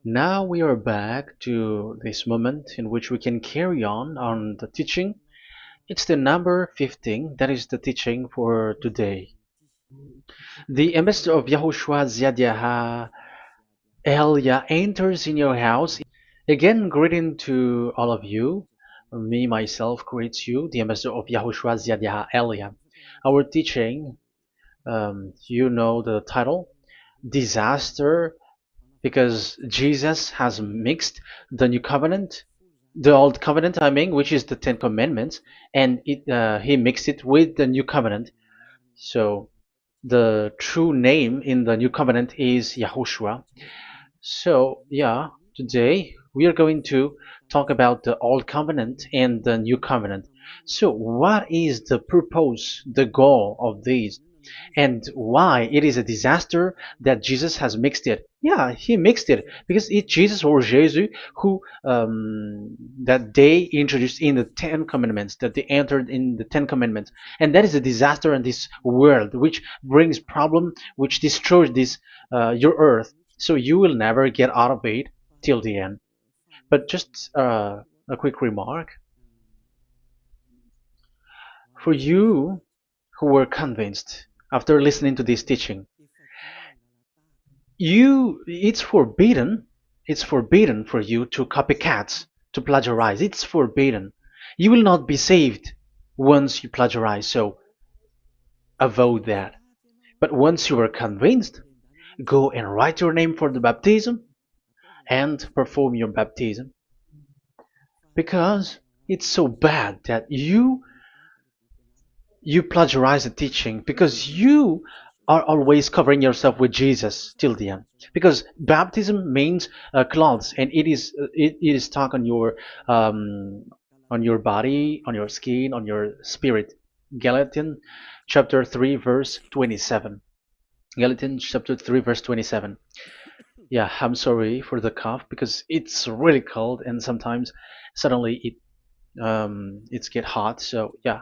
Now we are back to this moment in which we can carry on the teaching. It's the number 15, that is the teaching for today. The ambassador of Yahushua Ziadiaha Elia enters in your house. Again, greeting to all of you. Me, myself, greets you, the ambassador of Yahushua Ziadiaha Elia. Our teaching, you know the title, Disaster, because Jesus has mixed the new covenant, the old covenant, I mean, which is the Ten Commandments, and he mixed it with the new covenant. So the true name in the new covenant is Yahushua. So yeah, today we are going to talk about the old covenant and the new covenant. So what is the purpose, the goal of these? And why it is a disaster that Jesus has mixed it. Yeah, he mixed it because it's Jesus or Jesus who that they introduced in the Ten Commandments, that they entered in the Ten Commandments, and that is a disaster in this world, which brings problem, which destroys this your earth. So you will never get out of it till the end. But just a quick remark for you who were convinced after listening to this teaching. It's forbidden for you to copycat, to plagiarize. It's forbidden. You will not be saved once you plagiarize, so avoid that. But once you are convinced, go and write your name for the baptism and perform your baptism, because it's so bad that you plagiarize the teaching, because you are always covering yourself with Jesus till the end. Because baptism means clothes, and it is stuck on your body, on your skin, on your spirit. Galatians chapter 3 verse 27. Galatians chapter 3 verse 27. Yeah, I'm sorry for the cough because it's really cold and sometimes suddenly it's get hot. So yeah,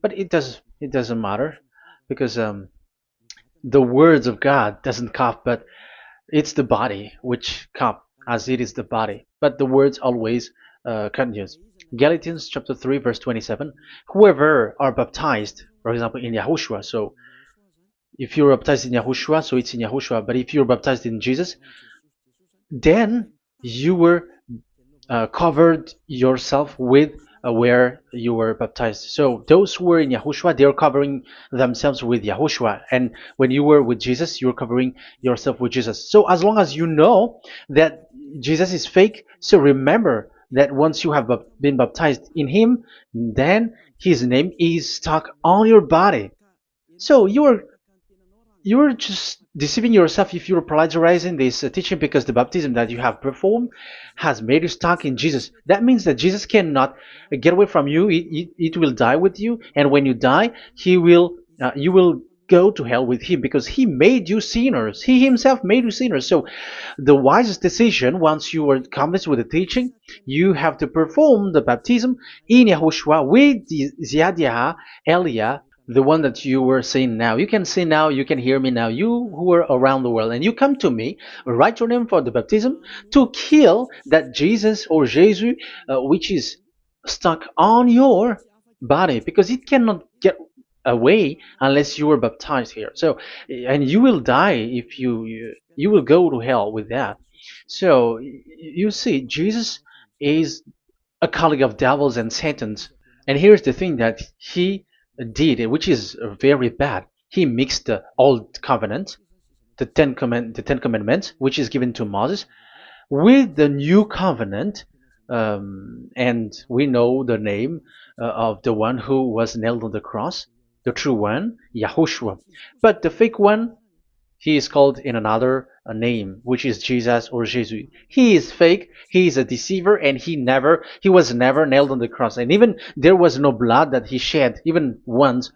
but it doesn't matter because the words of God doesn't cough, but it's the body which cough, as it is the body. But the words always continues. Galatians chapter 3 verse 27. Whoever are baptized, for example, in Yahushua. So if you're baptized in Yahushua, so it's in Yahushua. But if you're baptized in Jesus, then you were covered yourself with where you were baptized. So those who were in Yahushua, they are covering themselves with Yahushua. And when you were with Jesus, you are covering yourself with Jesus. So as long as you know that Jesus is fake, so remember that once you have been baptized in him, then his name is stuck on your body. So you're just deceiving yourself if you're plagiarizing this teaching, because the baptism that you have performed has made you stuck in Jesus. That means that Jesus cannot get away from you. It will die with you, and when you die, you will go to hell with him, because he made you sinners. He himself made you sinners. So the wisest decision, once you are convinced with the teaching, you have to perform the baptism in Yahushua with the Ziadiah Elia, the one that you were saying now. You can see now, you can hear me now. You who are around the world and you come to me, write your name for the baptism to kill that Jesus or Jesus, which is stuck on your body, because it cannot get away unless you are baptized here. So, and you will die if you will go to hell with that. So you see, Jesus is a colleague of devils and Satans. And here's the thing that he did, which is very bad. He mixed the old covenant, the Ten Commandments, which is given to Moses, with the new covenant, and we know the name of the one who was nailed on the cross, the true one, Yahushua. But the fake one, he is called in another name, which is Jesus or Jesus. He is fake. He is a deceiver, and he was never nailed on the cross. And even there was no blood that he shed, even once.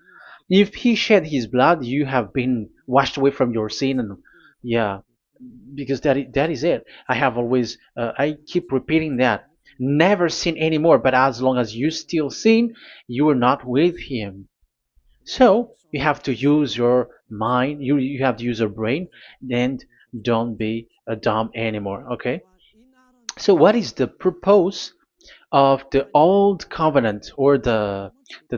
If he shed his blood, you have been washed away from your sin, and yeah, because that is it. I keep repeating that. Never sin anymore. But as long as you still sin, you are not with him. So you have to use your mind, you have to use your brain, and don't be dumb anymore. Okay. So what is the purpose of the old covenant, or the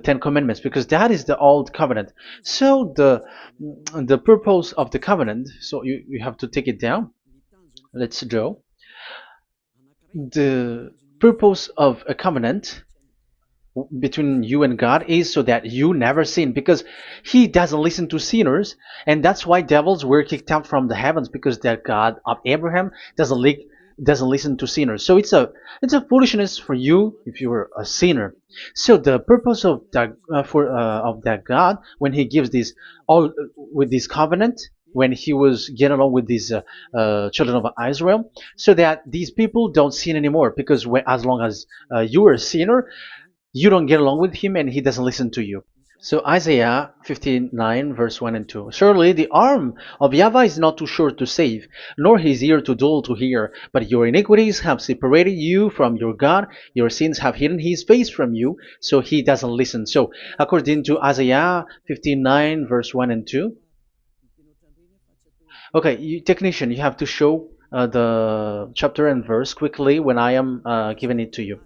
Ten Commandments? Because that is the old covenant. So the purpose of the covenant. So you have to take it down. Let's go. The purpose of a covenant between you and God is so that you never sin, because he doesn't listen to sinners, and that's why devils were kicked out from the heavens, because that God of Abraham doesn't listen to sinners. So it's a foolishness for you if you were a sinner. So the purpose of that God, when he gives this all with this covenant, when he was getting along with these children of Israel, so that these people don't sin anymore, because as long as you are a sinner, you don't get along with him and he doesn't listen to you. So Isaiah 59 verse 1 and 2. Surely the arm of YAHVAH is not too short to save, nor his ear too dull to hear. But your iniquities have separated you from your God. Your sins have hidden his face from you, so he doesn't listen. So according to Isaiah 59 verse 1 and 2. Okay, technician, you have to show the chapter and verse quickly when I am giving it to you,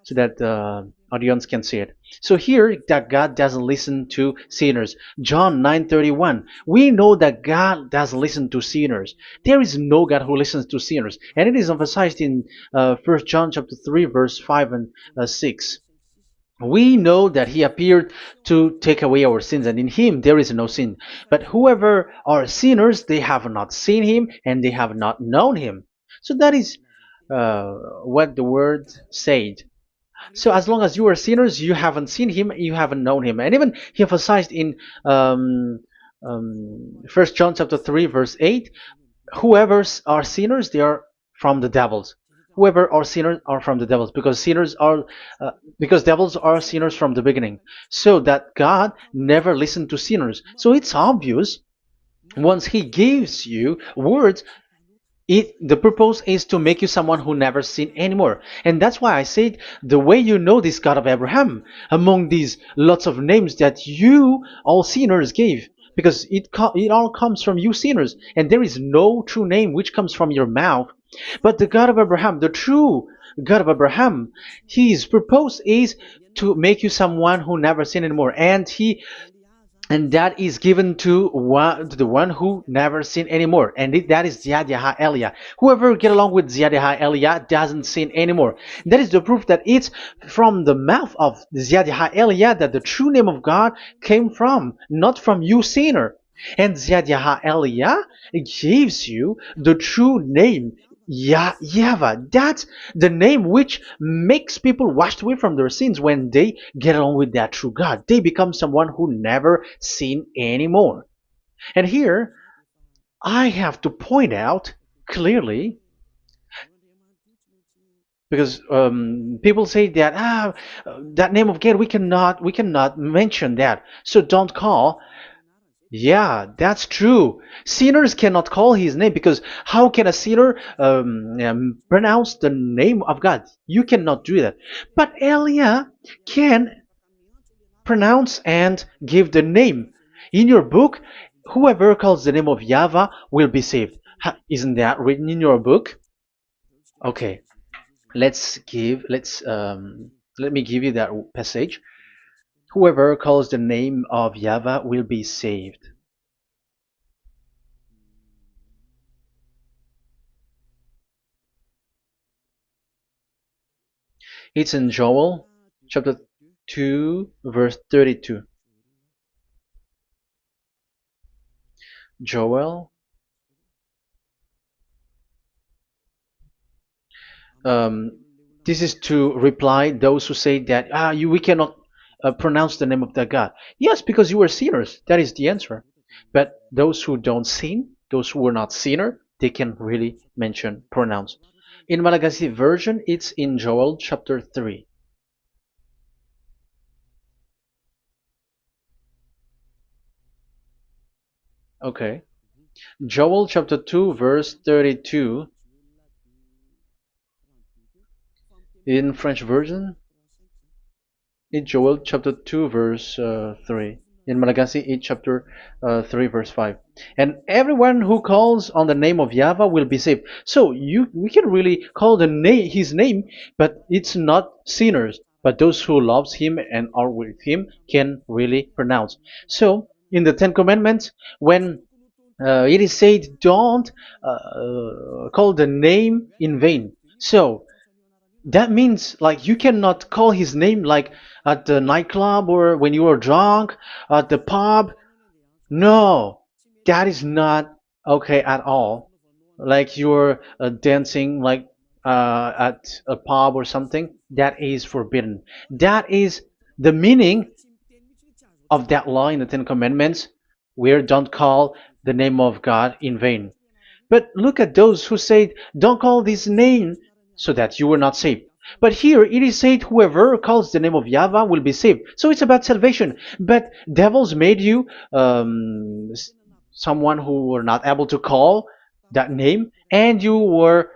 so that the audience can see it. So here, that God doesn't listen to sinners. John 9:31. We know that God doesn't listen to sinners. There is no God who listens to sinners, and it is emphasized in 1 John chapter 3 verse 5 and 6. We know that he appeared to take away our sins, and in him there is no sin. But whoever are sinners, they have not seen him, and they have not known him. So that is what the word said. So as long as you are sinners, you haven't seen him, you haven't known him. And even he emphasized in 1 John chapter 3 verse 8, whoever are sinners, they are from the devils. Whoever are sinners are from the devils, because because devils are sinners from the beginning. So that God never listened to sinners. So it's obvious, once he gives you words, the purpose is to make you someone who never sin anymore. And that's why I said, the way you know this God of Abraham among these lots of names that you all sinners gave, because it all comes from you sinners, and there is no true name which comes from your mouth. But the God of Abraham, the true God of Abraham, his purpose is to make you someone who never sin anymore, and that is given to the one who never sin anymore, and that is YAHVAH Elia. Whoever get along with YAHVAH Elia doesn't sin anymore. That is the proof that it's from the mouth of YAHVAH Elia that the true name of God came from, not from you sinner. And YAHVAH Elia gives you the true name, YAHVAH. That's the name which makes people washed away from their sins. When they get along with that true God, they become someone who never sin anymore. And here, I have to point out clearly, because people say that that name of God, we cannot mention that, so don't call. Yeah, that's true. Sinners cannot call his name, because how can a sinner pronounce the name of God? You cannot do that. But Elia can pronounce and give the name. In your book, whoever calls the name of YAHVAH will be saved. Isn't that written in your book? Okay, let me give you that passage. Whoever calls the name of YAHVAH will be saved. It's in Joel chapter 2 verse 32. Joel, um, this is to reply those who say that we cannot pronounce the name of that God. Yes, because you are sinners. That is the answer. But those who don't sin, those who are not sinner, they can really pronounce. In Malagasy version, it's in Joel chapter 3. Okay. Joel chapter 2 verse 32. In French version, in Joel chapter 2 verse 3. In Malagasy 8 chapter 3 verse 5. And everyone who calls on the name of Yahweh will be saved. So we can really call his name, but it's not sinners, but those who loves him and are with him can really pronounce. So in the Ten Commandments, when it is said, don't call the name in vain. So that means like you cannot call his name like at the nightclub or when you are drunk at the pub. No, that is not okay at all. Like you're dancing like at a pub or something, that is forbidden. That is the meaning of that law in the Ten Commandments, where don't call the name of God in vain. But look at those who say, don't call this name so that you will not saved. But here it is said, whoever calls the name of Yahweh will be saved. So it's about salvation. But devils made you someone who were not able to call that name, and you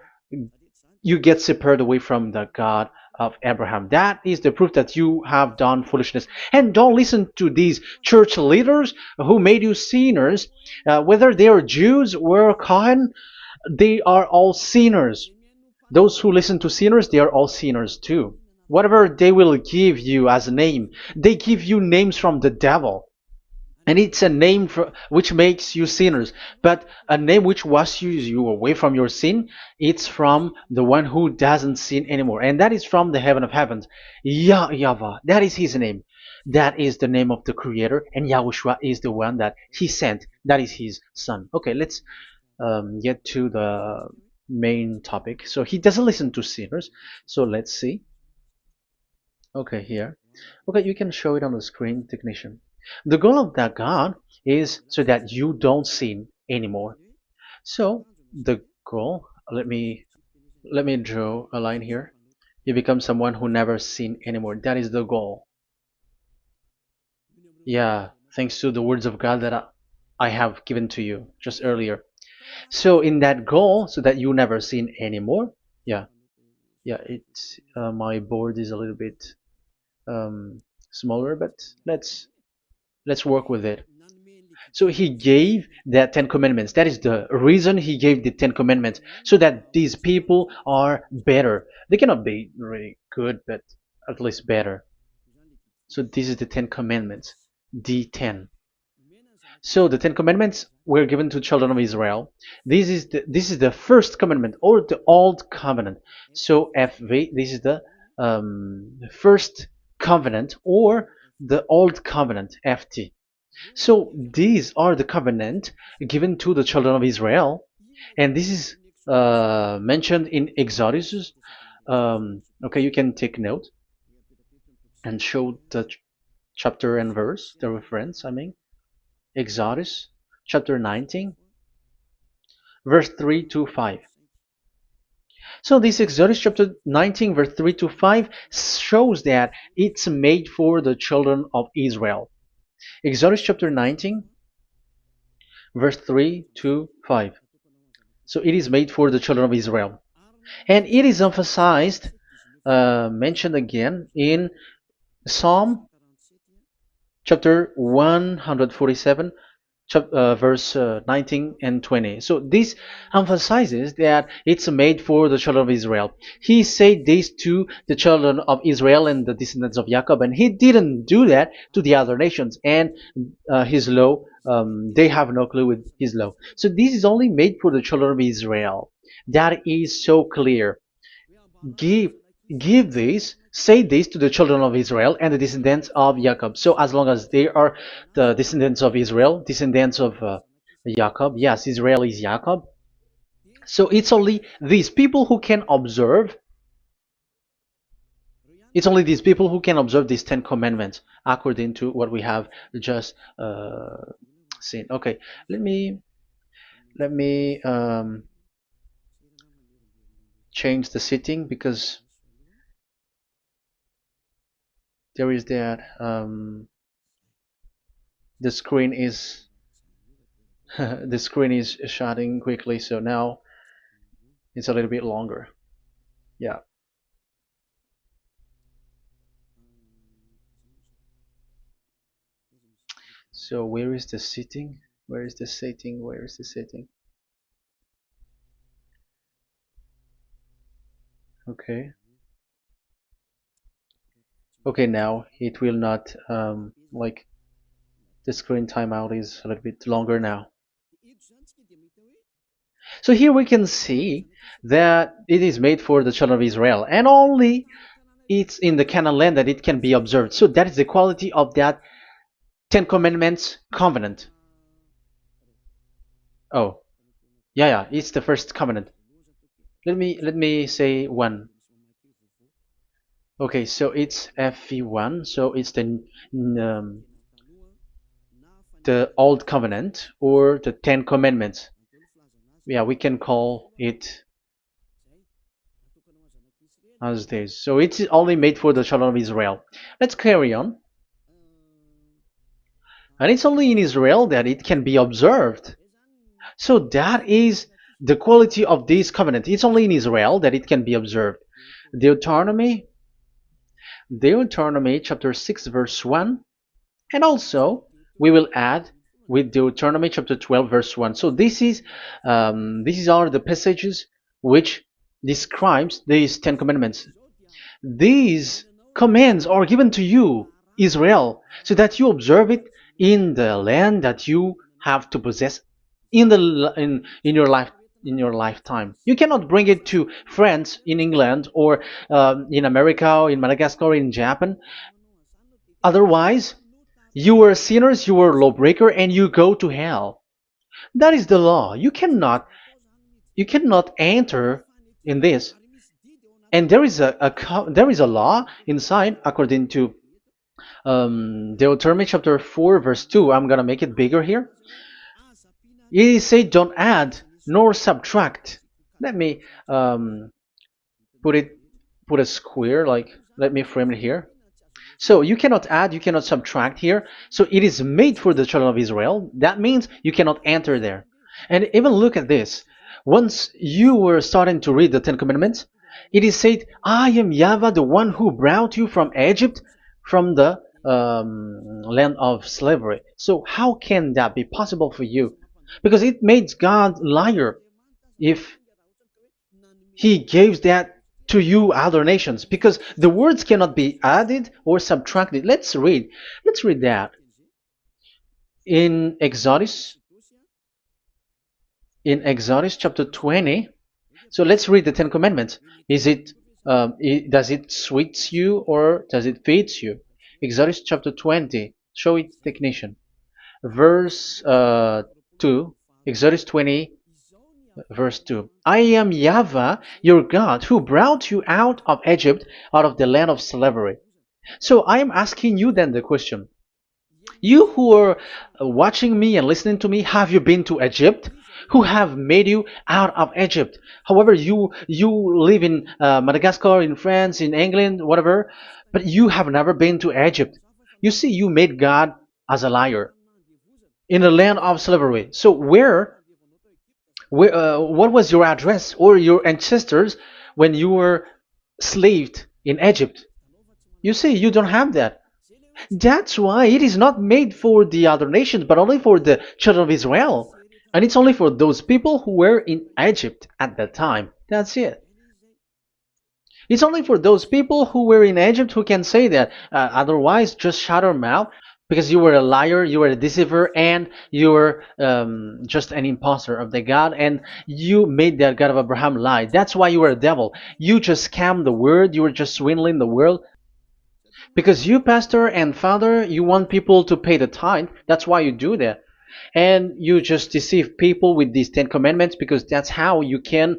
get separated away from the God of Abraham. That is the proof that you have done foolishness. And don't listen to these church leaders who made you sinners, whether they are Jews or Kohen, they are all sinners. Those who listen to sinners, they are all sinners too. Whatever they will give you as a name, they give you names from the devil. And it's a name which makes you sinners, but a name which washes you away from your sin, it's from the one who doesn't sin anymore, and that is from the heaven of heavens. Yahvah, that is his name. That is the name of the creator, and Yahushua is the one that he sent. That is his son. Okay, let's get to the main topic. So he doesn't listen to sinners. So let's see. Okay, here. Okay, you can show it on the screen, technician. The goal of that God is so that you don't sin anymore. So the goal, let me draw a line here. You become someone who never sin anymore. That is the goal. Yeah, thanks to the words of God that I have given to you just earlier. So in that goal, so that you never sin anymore. Yeah, yeah. It's my board is a little bit smaller, but let's work with it. So he gave the Ten Commandments. That is the reason he gave the Ten Commandments, so that these people are better. They cannot be really good, but at least better. So this is the Ten Commandments, D10. So the Ten Commandments were given to children of Israel. This is the first commandment or the old covenant. So FV, this is the first covenant or the old covenant, FT. So these are the covenant given to the children of Israel, and this is mentioned in Exodus. Okay, you can take note and show the chapter and verse, the reference. I mean, Exodus chapter 19, verse 3 to 5. So this Exodus chapter 19, verse 3 to 5 shows that it's made for the children of Israel. Exodus chapter 19, verse 3 to 5. So it is made for the children of Israel. And it is emphasized, mentioned again in Psalm chapter 147, verse 19 and 20. So this emphasizes that it's made for the children of Israel. He said this to the children of Israel and the descendants of Jacob, and he didn't do that to the other nations. And his law, they have no clue with his law. So this is only made for the children of Israel. That is so clear. Give give this, say this to the children of Israel and the descendants of Jacob. So as long as they are the descendants of Israel, descendants of Jacob, yes, Israel is Jacob. So it's only these people who can observe. It's only these people who can observe these Ten Commandments according to what we have just seen. Okay, let me change the setting because there is that the screen is the screen is shutting quickly, so now it's a little bit longer. Yeah. So where is the sitting? Where is the sitting? Where is the sitting? Okay. Okay, now it will not like the screen timeout is a little bit longer now. So here we can see that it is made for the children of Israel, and only it's in the Canaan land that it can be observed. So that is the quality of that Ten Commandments covenant. Oh, yeah, it's the first covenant. Let me say one. Okay, so it's FV1, so it's the old covenant or the Ten Commandments. Yeah, we can call it as this. So it's only made for the children of Israel. Let's carry on. And it's only in Israel that it can be observed. So that is the quality of this covenant. It's only in Israel that it can be observed. Deuteronomy chapter 6 verse 1, and also we will add with Deuteronomy chapter 12 verse 1. So these are the passages which describes these 10 commandments. These commands are given to you, Israel, so that you observe it in the land that you have to possess in your lifetime. You cannot bring it to France, in England, or in America, or in Madagascar, or in Japan. Otherwise, you were sinners, you were lawbreaker, and you go to hell. That is the law. You cannot enter in this. And there is a law inside, according to Deuteronomy chapter 4 verse 2. I'm gonna make it bigger here. It says, don't add nor subtract. Let me put a square, like, let me frame it here. So you cannot add, you cannot subtract here. So it is made for the children of Israel. That means you cannot enter there. And even look at this. Once you were starting to read the Ten Commandments, it is said, I am YAHVAH, the one who brought you from Egypt, from the land of slavery. So how can that be possible for you? Because it makes God liar if he gives that to you other nations, because the words cannot be added or subtracted. Let's read that in Exodus chapter 20. So let's read the Ten Commandments. Does it sweets you or does it feeds you? Exodus chapter 20. Show it, technician. Verse 2. Exodus 20 verse 2. I am YAHVAH, your God, who brought you out of Egypt, out of the land of slavery. So I am asking you then the question. You who are watching me and listening to me, have you been to Egypt? Who have made you out of Egypt? However, you live in Madagascar, in France, in England, whatever, but you have never been to Egypt. You see, you made God as a liar in the land of slavery. So what was your address or your ancestors when you were slaved in Egypt? You see, you don't have that. That's why it is not made for the other nations, but only for the children of Israel. And it's only for those people who were in Egypt at that time. That's it. It's only for those people who were in Egypt who can say that. Otherwise, just shut your mouth, because you were a liar, you were a deceiver, and you were just an imposter of the God, and you made that God of Abraham lie. That's why you were a devil. You just scammed the word, you were just swindling the world. Because you, pastor and father, you want people to pay the tithe. That's why you do that. And you just deceive people with these 10 commandments, because that's how you can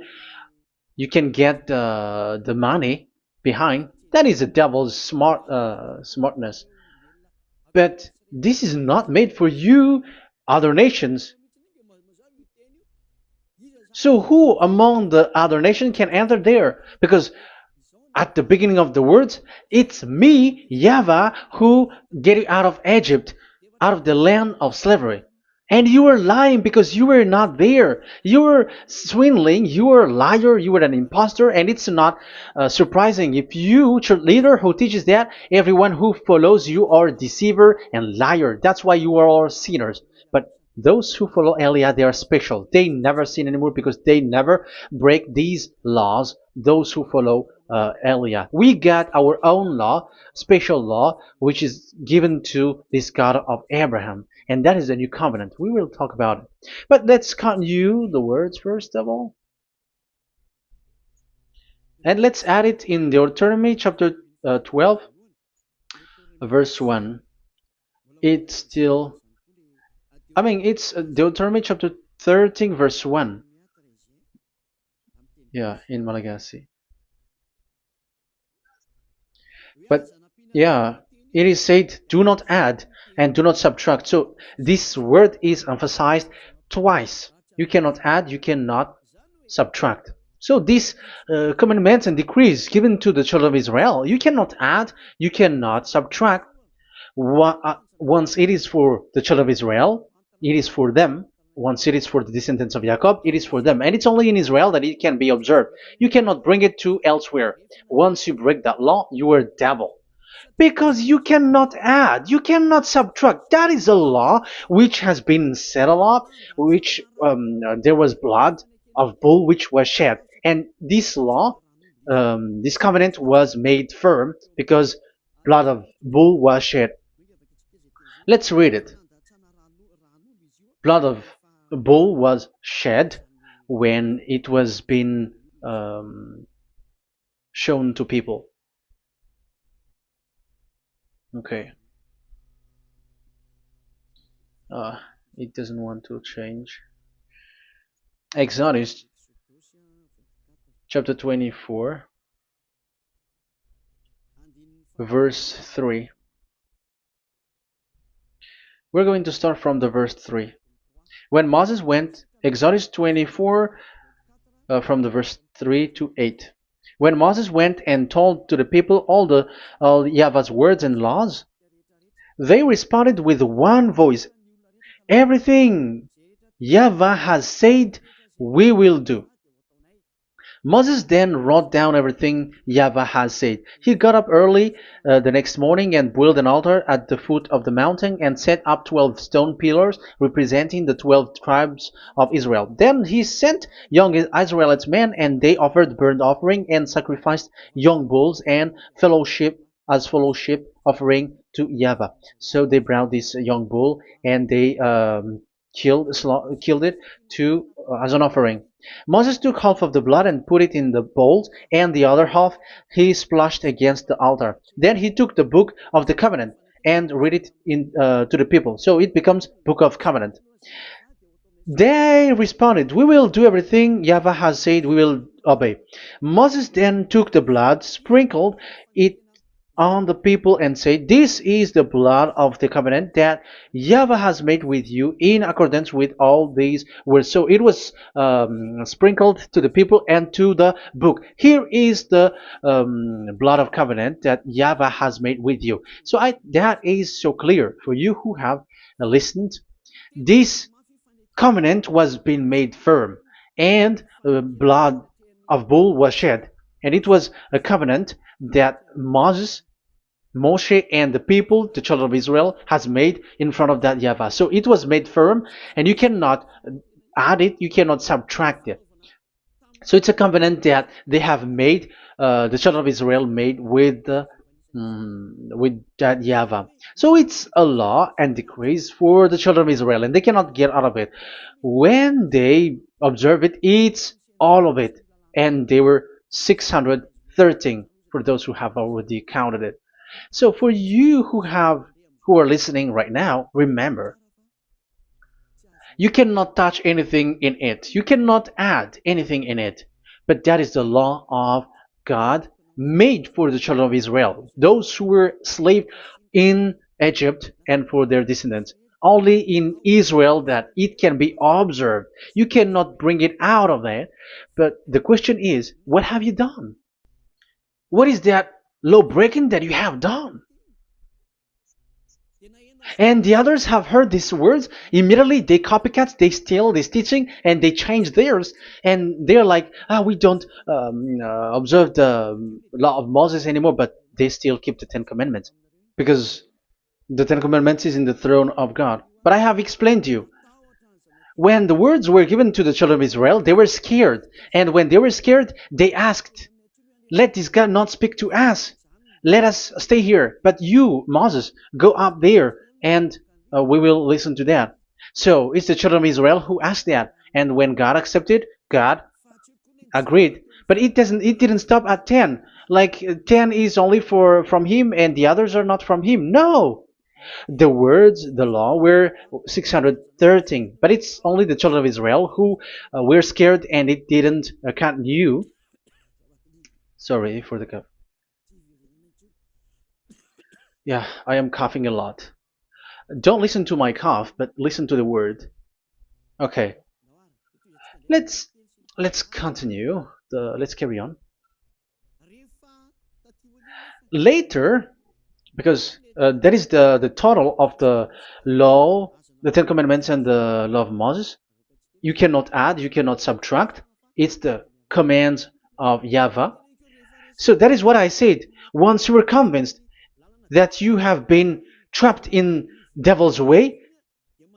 get the money behind. That is the devil's smartness. But this is not made for you, other nations. So who among the other nations can enter there? Because at the beginning of the words, it's me, YAHVAH, who get you out of Egypt, out of the land of slavery. And you were lying because you were not there. You were swindling. You were a liar. You were an impostor. And it's not surprising if you, church leader who teaches that, everyone who follows you are deceiver and liar. That's why you are all sinners. But those who follow Elia, they are special. They never sin anymore because they never break these laws. Those who follow Elia. We got our own law, special law, which is given to this God of Abraham. And that is the new covenant. We will talk about it. But let's continue the words first of all. And let's add it in Deuteronomy chapter 12, verse 1. It's still, it's Deuteronomy chapter 13, verse 1. Yeah, in Malagasy. But yeah, it is said, do not add and do not subtract. So this word is emphasized twice. You cannot add, you cannot subtract. So these commandments and decrees given to the children of Israel, you cannot add, you cannot subtract. Once it is for the children of Israel, it is for them. Once it is for the descendants of Jacob, it is for them. And it's only in Israel that it can be observed. You cannot bring it to elsewhere. Once you break that law, you are devil. Because you cannot add, you cannot subtract. That is a law which has been settled up, which there was blood of bull which was shed. And this law, this covenant was made firm because blood of bull was shed. Let's read it. Blood of bull was shed when it was been shown to people. Okay. It doesn't want to change. Exodus chapter 24, verse 3. We're going to start from the verse 3. When Moses went, Exodus 24, from the verse 3 to 8. When Moses went and told to the people all YAHVAH's words and laws, they responded with one voice, everything YAHVAH has said, we will do. Moses then wrote down everything YAHVAH has said. He got up early the next morning and built an altar at the foot of the mountain and set up 12 stone pillars representing the 12 tribes of Israel. Then he sent young Israelite men, and they offered burnt offering and sacrificed young bulls and fellowship offering to YAHVAH. So they brought this young bull and they killed it as an offering. Moses took half of the blood and put it in the bowls, and the other half he splashed against the altar. Then he took the book of the covenant and read it to the people. So it becomes book of covenant. They responded, we will do everything YAHVAH has said, we will obey. Moses then took the blood, sprinkled it on the people, and said, this is the blood of the covenant that YAHVAH has made with you in accordance with all these words. So it was sprinkled to the people and to the book. Here is the blood of covenant that YAHVAH has made with you. So that is so clear for you who have listened. This covenant was being made firm, and blood of bull was shed, and it was a covenant that Moshe and the people, the children of Israel, has made in front of that YAHVAH. So it was made firm, and you cannot add it, you cannot subtract it. So it's a covenant that they have made, the children of Israel made with that YAHVAH. So it's a law and decrees for the children of Israel, and they cannot get out of it. When they observe it, it's all of it, and they were 613 for those who have already counted it. So for you who are listening right now, remember, you cannot touch anything in it. You cannot add anything in it. But that is the law of God made for the children of Israel, those who were slaves in Egypt and for their descendants. Only in Israel that it can be observed. You cannot bring it out of there. But the question is, what have you done? What is that law breaking that you have done? And the others have heard these words. Immediately, they copycats, they steal this teaching, and they change theirs. And they're like, ah, we don't observe the law of Moses anymore, but they still keep the Ten Commandments because the Ten Commandments is in the throne of God. But I have explained to you, when the words were given to the children of Israel, they were scared. And when they were scared, they asked, let this God not speak to us. Let us stay here. But you, Moses, go up there and we will listen to that. So it's the children of Israel who asked that. And when God accepted, God agreed. But it didn't stop at 10. Like 10 is only for from him and the others are not from him. No. The words, the law were 613. But it's only the children of Israel who were scared and it didn't count you. Sorry for the cup. Yeah, I am coughing a lot. Don't listen to my cough, but listen to the word. Okay, let's let's continue. Let's carry on. Later, because that is the total of the law, the Ten Commandments, and the law of Moses. You cannot add, you cannot subtract. It's the commands of YAHVAH. So that is what I said. Once you are convinced that you have been trapped in devil's way,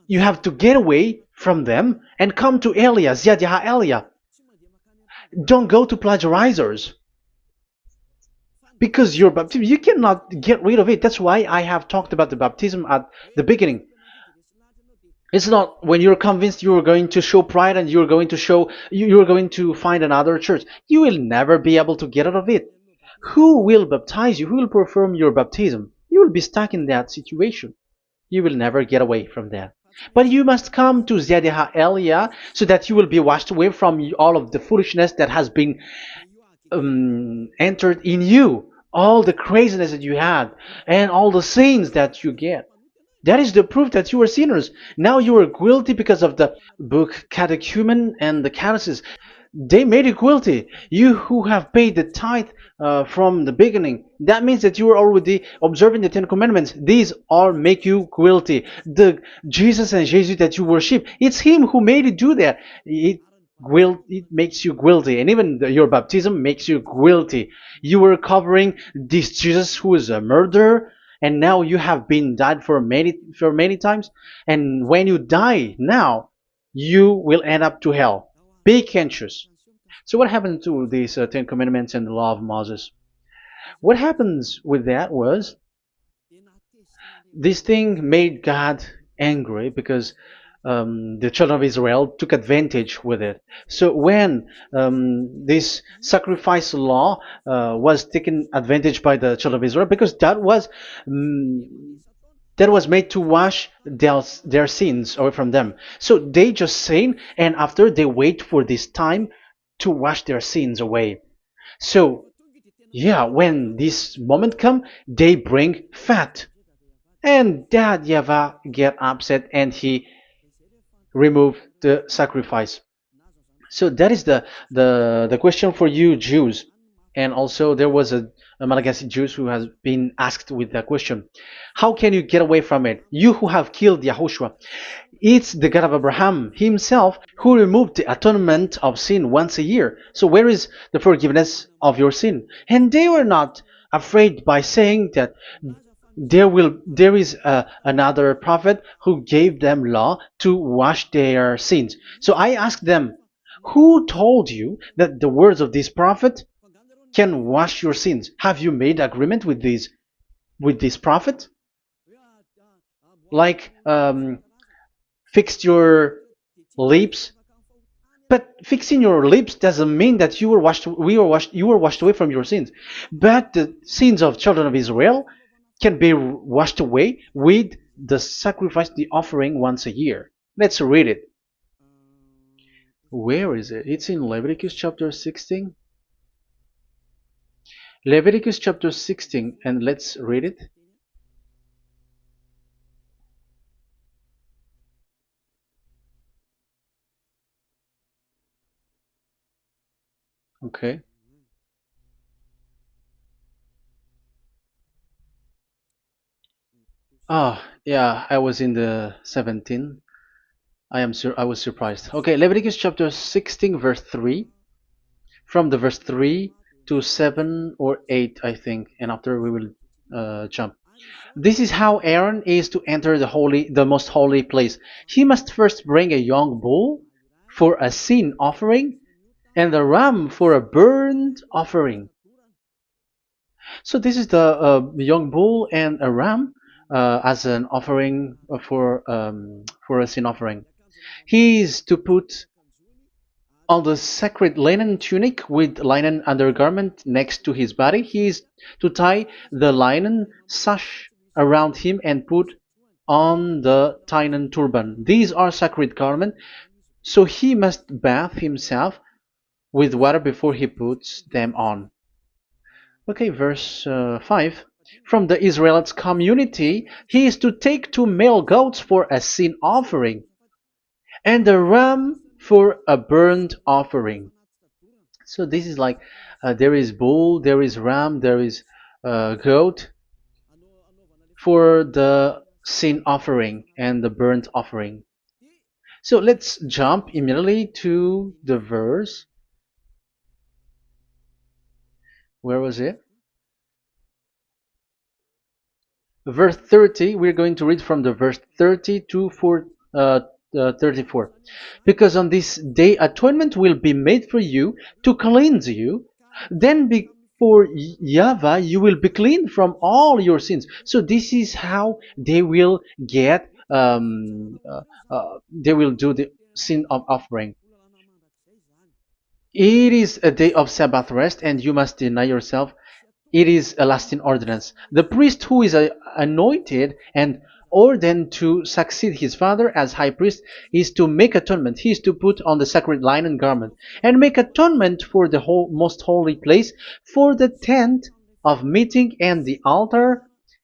you have to get away from them and come to Elia, Ziadiha Elia. Don't go to plagiarizers because your baptism, you cannot get rid of it. That's why I have talked about the baptism at the beginning. It's not when you're convinced you're going to show pride and you're going to show you're going to find another church. You will never be able to get out of it. Who will baptize you? Who will perform your baptism? You will be stuck in that situation. You will never get away from that. But you must come to Ziadiha Elia so that you will be washed away from all of the foolishness that has been entered in you, all the craziness that you had, and all the sins that you get. That is the proof that you are sinners. Now you are guilty because of the book Catechumen and the Catechism. They made you guilty. You who have paid the tithe from the beginning. That means that you are already observing the Ten Commandments. These all make you guilty. The Jesus and Jesus that you worship, it's Him who made you do that. It makes you guilty, and even your baptism makes you guilty. You were covering this Jesus who is a murderer, and now you have been died for many times. And when you die now, you will end up to hell. Be conscious. So what happened to these Ten Commandments and the law of Moses? What happens with that was this thing made God angry because the children of Israel took advantage with it. So when this sacrifice law was taken advantage by the children of Israel, because that was made to wash their sins away from them. So they just sin, and after they wait for this time to wash their sins away. So yeah, when this moment come, they bring fat, and that Yahweh get upset and he remove the sacrifice. So that is the question for you Jews. And also there was a Malagasy Jews who has been asked with that question. How can you get away from it? You who have killed YAHOSHUAH. It's the God of Abraham himself who removed the atonement of sin once a year. So where is the forgiveness of your sin? And they were not afraid by saying that there is another prophet who gave them law to wash their sins. So I asked them, who told you that the words of this prophet can wash your sins? Have you made agreement with this prophet? Like fixed your lips, but fixing your lips doesn't mean that you were washed away from your sins. But the sins of children of Israel can be washed away with the sacrifice, the offering once a year. Let's read it. Where is it? It's in Leviticus chapter 16. Leviticus chapter 16, and let's read it. Okay. Ah, Yeah, I was in the 17. I was surprised. Okay, Leviticus chapter 16 verse 3, from the verse 3 to 7 or 8, I think, and after we will jump. This is how Aaron is to enter the most holy place. He must first bring a young bull for a sin offering and a ram for a burnt offering. So this is the young bull and a ram as an offering for a sin offering. He is to put on the sacred linen tunic with linen undergarment next to his body. He is to tie the linen sash around him and put on the linen turban. These are sacred garments, so he must bath himself with water before he puts them on. Okay, verse 5. From the Israelites' community, he is to take 2 male goats for a sin offering and a ram for a burnt offering. So this is like there is bull, there is ram, there is goat for the sin offering and the burnt offering. So let's jump immediately to the verse. Where was it? Verse 30. We're going to read from the verse 30 to 34. Because on this day atonement will be made for you to cleanse you. Then before YAHVAH you will be clean from all your sins. So this is how they will get. They will do the sin of offering. It is a day of Sabbath rest, and you must deny yourself. It is a lasting ordinance. The priest who is anointed and ordained to succeed his father as high priest is to make atonement. He is to put on the sacred linen garment and make atonement for the most holy place, for the tent of meeting and the altar,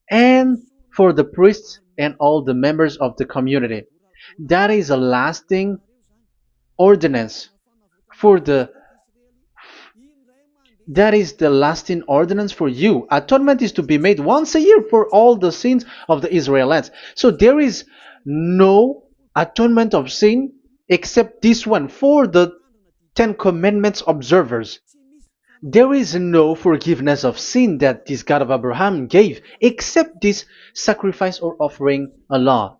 and for the priests and all the members of the community. That is a lasting ordinance for the that is the lasting ordinance for you. Atonement is to be made once a year for all the sins of the Israelites. So there is no atonement of sin except this one for the Ten Commandments observers. There is no forgiveness of sin that this God of Abraham gave except this sacrifice or offering Allah.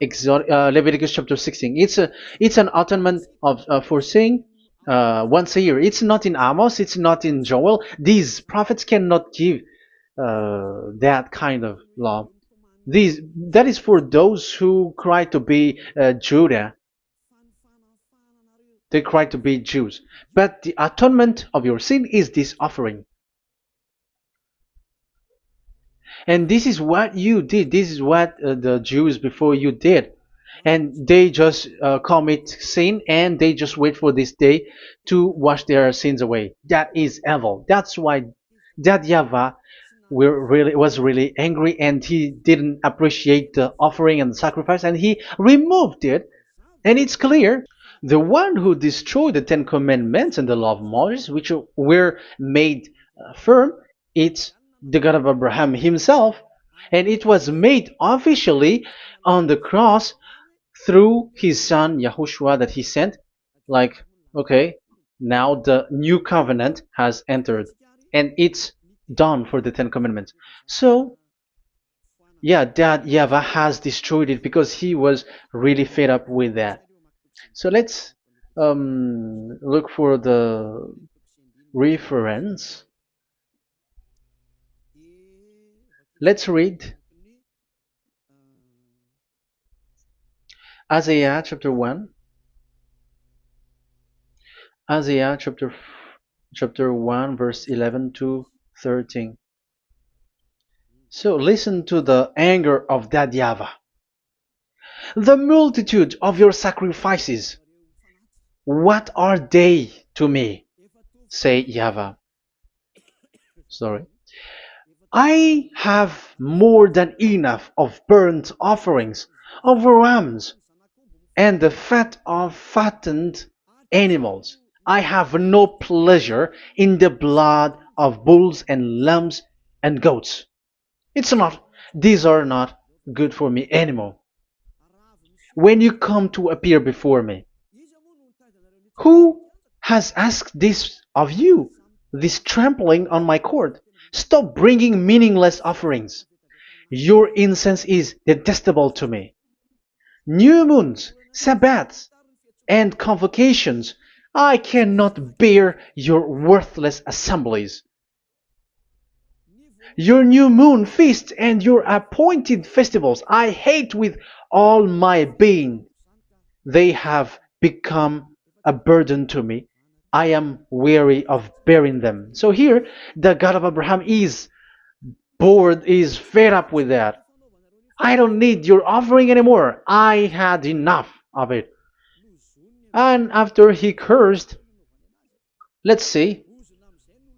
Leviticus chapter 16. It's an atonement of for sin once a year. It's not in Amos. It's not in Joel. These prophets cannot give that kind of law. That is for those who cry to be Judah. They cry to be Jews. But the atonement of your sin is this offering. And this is what you did. This is what the Jews before you did. And they just commit sin and they just wait for this day to wash their sins away. That is evil. That's why that YAHVAH was really angry and he didn't appreciate the offering and the sacrifice and he removed it. And it's clear the one who destroyed the Ten Commandments and the law of Moses, which were made firm, it's the God of Abraham himself. And it was made officially on the cross through his son YAHOSHUAH that he sent. Like, okay, now the new covenant has entered and it's done for the Ten Commandments. So yeah, that YAHVAH has destroyed it because he was really fed up with that. So let's look for the reference. Let's read Isaiah chapter 1. Isaiah chapter 1 verse 11 to 13. So listen to the anger of that YAHVAH. The multitude of your sacrifices, what are they to me? Say YAHVAH. Sorry. I have more than enough of burnt offerings, of rams, and the fat of fattened animals. I have no pleasure in the blood of bulls and lambs and goats. These are not good for me anymore. When you come to appear before me, who has asked this of you? This trampling on my court. Stop bringing meaningless offerings. Your incense is detestable to me. New moons, Sabbaths, and convocations. I cannot bear your worthless assemblies. Your new moon feasts and your appointed festivals I hate with all my being. They have become a burden to me. I am weary of bearing them. So here, the God of Abraham is bored, is fed up with that. I don't need your offering anymore. I had enough of it. And after he cursed, let's see,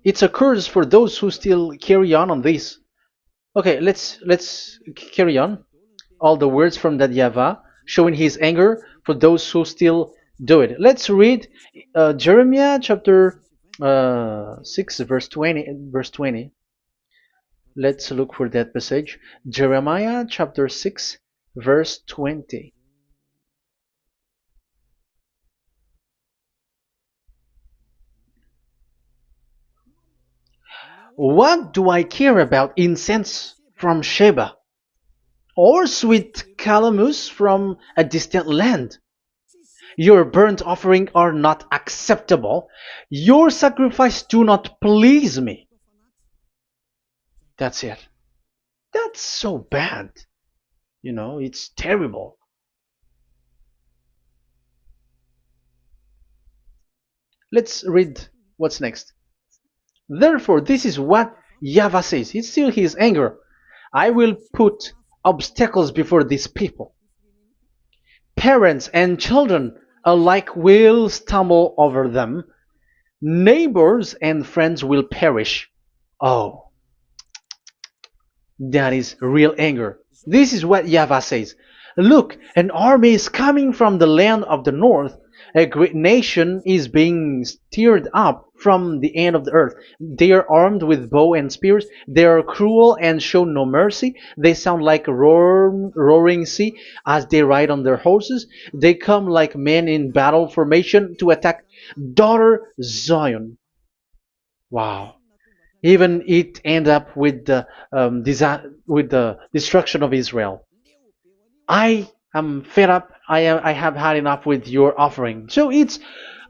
it's a curse for those who still carry on this. Okay, let's carry on. All the words from that YAHVAH showing his anger for those who still do it. Let's read Jeremiah chapter 6 verse 20 verse 20. Let's look for that passage. Jeremiah chapter 6 verse 20. What do I care about incense from Sheba or sweet calamus from a distant land? Your burnt offering are not acceptable. Your sacrifice do not please me. That's it. That's so bad. It's terrible. Let's read what's next. Therefore, this is what YAHVAH says. It's still his anger. I will put obstacles before these people. Parents and children alike will stumble over them. Neighbors and friends will perish. Oh, that is real anger. This is what YAHVAH says. Look, an army is coming from the land of the north. A great nation is being stirred up from the end of the earth. They are armed with bow and spears. They are cruel and show no mercy. They sound like a roaring sea as they ride on their horses. They come like men in battle formation to attack daughter Zion. Wow. Even it end up with with the destruction of Israel. I am fed up. I have had enough with your offering. So it's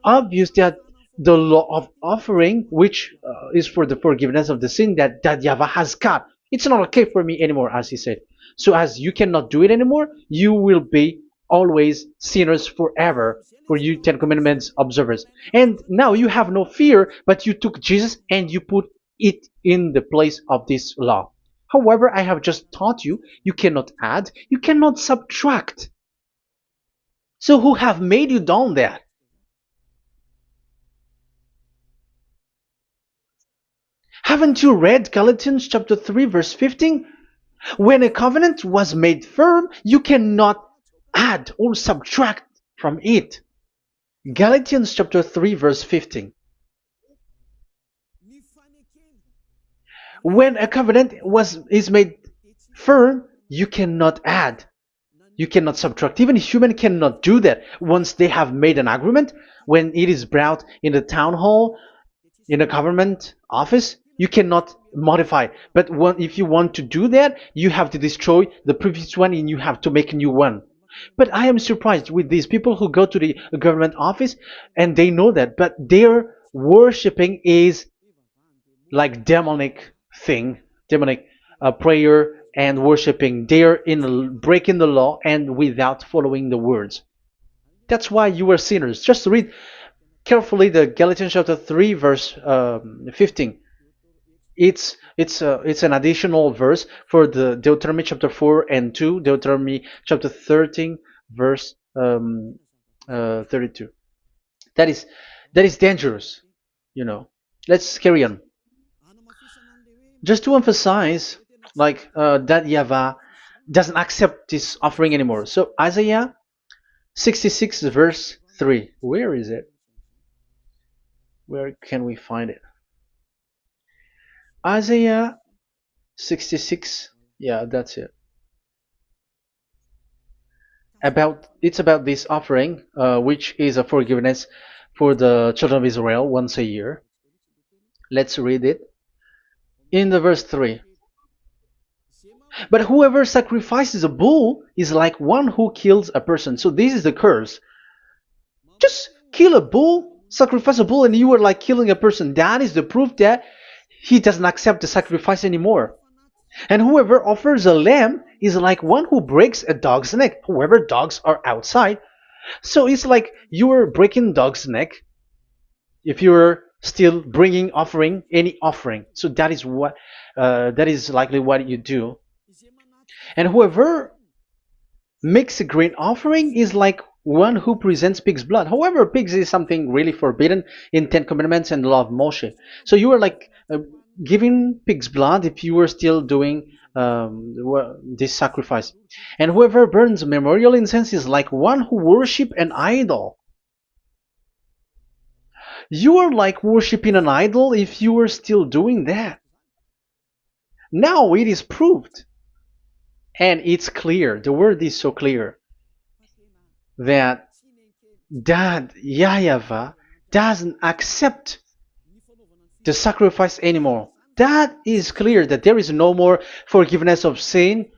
obvious that the law of offering, which is for the forgiveness of the sin that YAHVAH has got, it's not okay for me anymore, as he said. So as you cannot do it anymore, you will be always sinners forever for you Ten Commandments observers. And now you have no fear, but you took Jesus and you put it in the place of this law. However, I have just taught you, you cannot add, you cannot subtract. So who have made you done that? Haven't you read Galatians chapter 3 verse 15? When a covenant was made firm, you cannot add or subtract from it. Galatians chapter 3 verse 15. When a covenant is made firm, you cannot add. You cannot subtract. Even human cannot do that. Once they have made an agreement, when it is brought in the town hall, in a government office, you cannot modify. But if you want to do that, you have to destroy the previous one and you have to make a new one. But I am surprised with these people who go to the government office and they know that, but their worshipping is like demonic thing, demonic prayer and worshipping. They're in breaking the law and without following the words. That's why you are sinners. Just read carefully the Galatians chapter 3 verse 15. It's an additional verse for the Deuteronomy chapter 4 and 2, Deuteronomy chapter 13 verse 32. That is dangerous, you know. Let's carry on. Just to emphasize, like that YAHVAH doesn't accept this offering anymore. So Isaiah 66 verse 3. Where is it? Where can we find it? Isaiah 66. Yeah, that's it. It's about this offering, which is a forgiveness for the children of Israel once a year. Let's read it in the verse 3. But whoever sacrifices a bull is like one who kills a person. So this is the curse. Just kill a bull, sacrifice a bull, and you are like killing a person. That is the proof that he doesn't accept the sacrifice anymore. And whoever offers a lamb is like one who breaks a dog's neck. Whoever dogs are outside. So it's like you are breaking dog's neck if you're still bringing offering any offering. So that is likely what you do. And whoever makes a grain offering is like one who presents pig's blood. However, pigs is something really forbidden in Ten Commandments and the law of Moshe. So you are like giving pig's blood if you were still doing this sacrifice. And whoever burns memorial incense is like one who worship an idol. You are like worshiping an idol if you are still doing that. Now it is proved. And it's clear, the word is so clear, that YAHVAH doesn't accept the sacrifice anymore. That is clear that there is no more forgiveness of sin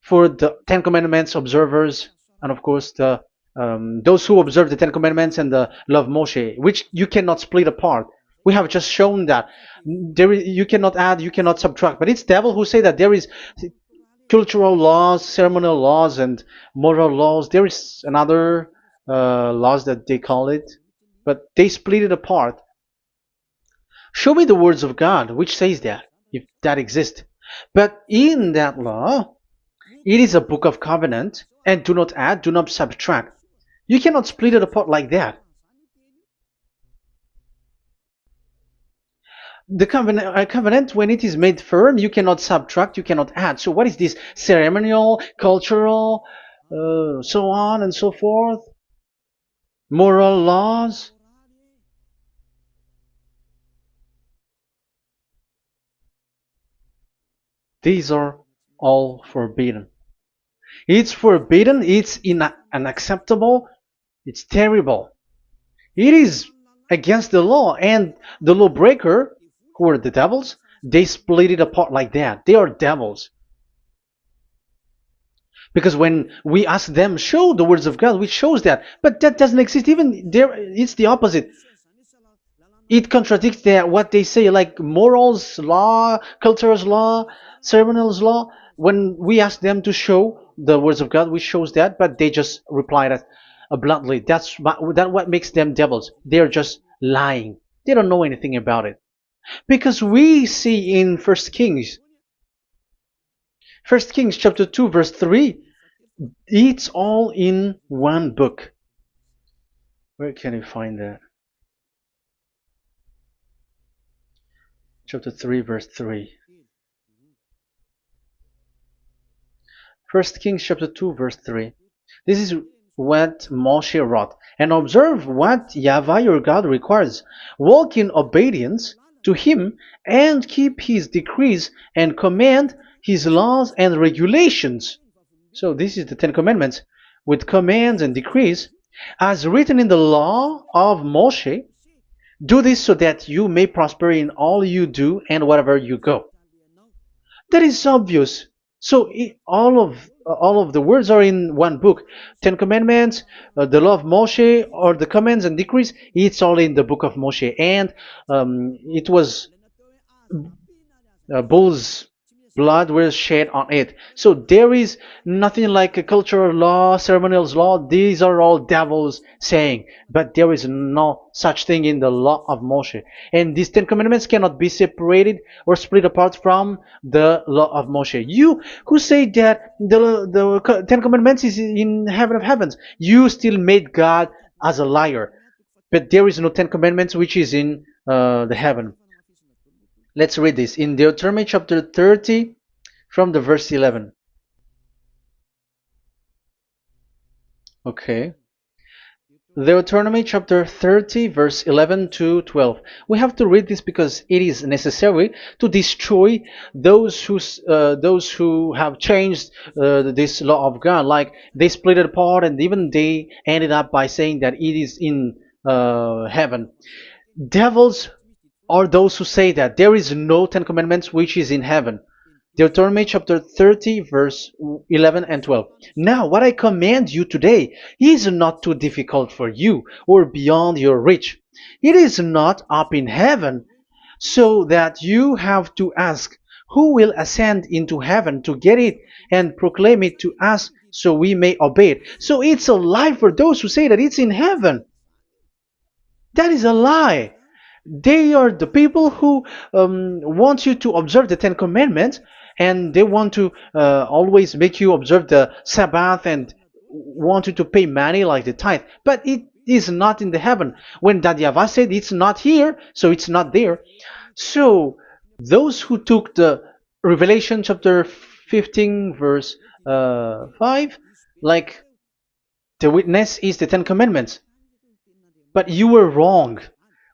for the Ten Commandments observers, and of course those who observe the Ten Commandments and the law of Moshe, which you cannot split apart. We have just shown that you cannot add, you cannot subtract. But it's devil who say that there is cultural laws, ceremonial laws, and moral laws. There is another laws that they call it, but they split it apart. Show me the words of God which says that, if that exists. But in that law, it is a book of covenant, and do not add, do not subtract. You cannot split it apart like that. The covenant, when it is made firm, you cannot subtract, you cannot add. So what is this? Ceremonial, cultural, so on and so forth? Moral laws? These are all forbidden. It's forbidden, it's unacceptable, it's terrible. It is against the law, and the lawbreaker, who are the devils, they split it apart like that. They are devils. Because when we ask them, show the words of God, which shows that, but that doesn't exist. Even there, it's the opposite. It contradicts what they say, like morals law, cultural law, ceremonial law. When we ask them to show the words of God, which shows that, but they just reply that bluntly. That's what makes them devils. They're just lying. They don't know anything about it. Because we see in First Kings chapter 2 verse 3, it's all in one book. Where can you find that? Chapter 3 verse 3. First Kings chapter 2 verse 3. This is what Moshe wrote. And observe what YAHVAH your God requires. Walk in obedience to him and keep his decrees and command his laws and regulations. So this is the Ten Commandments with commands and decrees as written in the law of Moshe. Do this so that you may prosper in all you do and wherever you go. That is obvious. So all of the words are in one book. Ten Commandments, the law of Moshe, or the commands and decrees. It's all in the book of Moshe, and it was bull's blood was shed on it. So there is nothing like a cultural law, ceremonial law. These are all devils saying, but there is no such thing in the law of Moshe. And these Ten Commandments cannot be separated or split apart from the law of Moshe. You who say that the Ten Commandments is in heaven of heavens, you still made God as a liar. But there is no Ten Commandments which is in the heaven. Let's read this in Deuteronomy chapter 30 from the verse 11. Okay. Deuteronomy chapter 30 verse 11 to 12. We have to read this because it is necessary to destroy those who have changed this law of God. Like they split it apart, and even they ended up by saying that it is in heaven. Devils are those who say that there is no Ten Commandments which is in heaven. Deuteronomy chapter 30, verse 11 and 12. Now, what I command you today is not too difficult for you or beyond your reach. It is not up in heaven, so that you have to ask, who will ascend into heaven to get it and proclaim it to us so we may obey it? So it's a lie for those who say that it's in heaven. That is a lie. They are the people who want you to observe the Ten Commandments, and they want to always make you observe the Sabbath and want you to pay money like the tithe. But it is not in the heaven. When that YAHVAH said it's not here, so it's not there. So those who took the Revelation chapter 15 verse 5, like the witness is the Ten Commandments. But you were wrong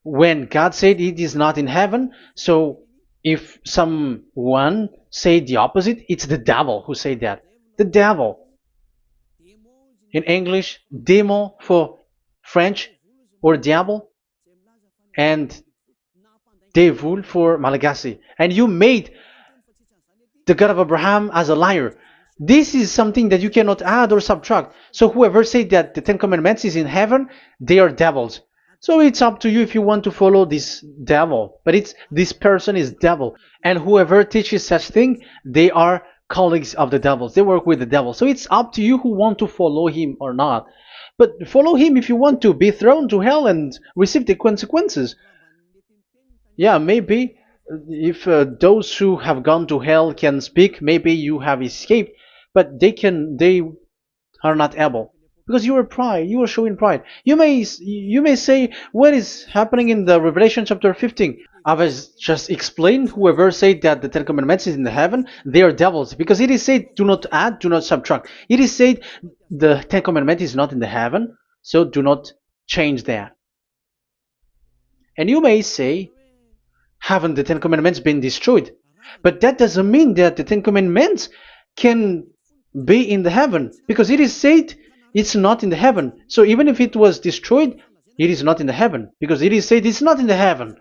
when God said it is not in heaven. So if someone say the opposite, it's the devil who said that. The devil. In English, démon for French, or diable, and devil for Malagasy. And you made the God of Abraham as a liar. This is something that you cannot add or subtract. So whoever said that the Ten Commandments is in heaven, they are devils. So it's up to you if you want to follow this devil. But this person is devil. And whoever teaches such thing, they are colleagues of the devils. They work with the devil. So it's up to you who want to follow him or not. But follow him if you want to be thrown to hell and receive the consequences. Yeah, maybe if those who have gone to hell can speak, maybe you have escaped, but they are not able because you are showing pride. You may say, what is happening in the Revelation chapter 15? I was just explained, whoever said that the Ten Commandments is in the heaven, they are devils, because it is said, do not add, do not subtract. It is said the Ten Commandment is not in the heaven, so do not change that. And you may say, haven't the Ten Commandments been destroyed? But that doesn't mean that the Ten Commandments can be in the heaven, because it is said it's not in the heaven. So even if it was destroyed, it is not in the heaven, because it is said it's not in the heaven.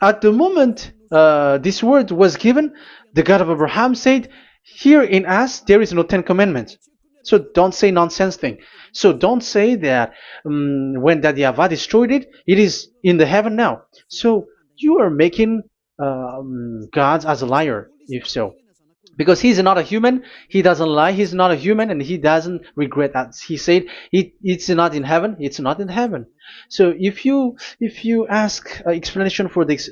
At the moment this word was given, the God of Abraham said, here in us there is no Ten Commandments. So don't say nonsense thing. So don't say that when that YAHVAH destroyed it, it is in the heaven now. So you are making God as a liar, if so. Because he's not a human, he doesn't lie, he's not a human, and he doesn't regret that. He said it's not in heaven, it's not in heaven. So if you ask explanation for this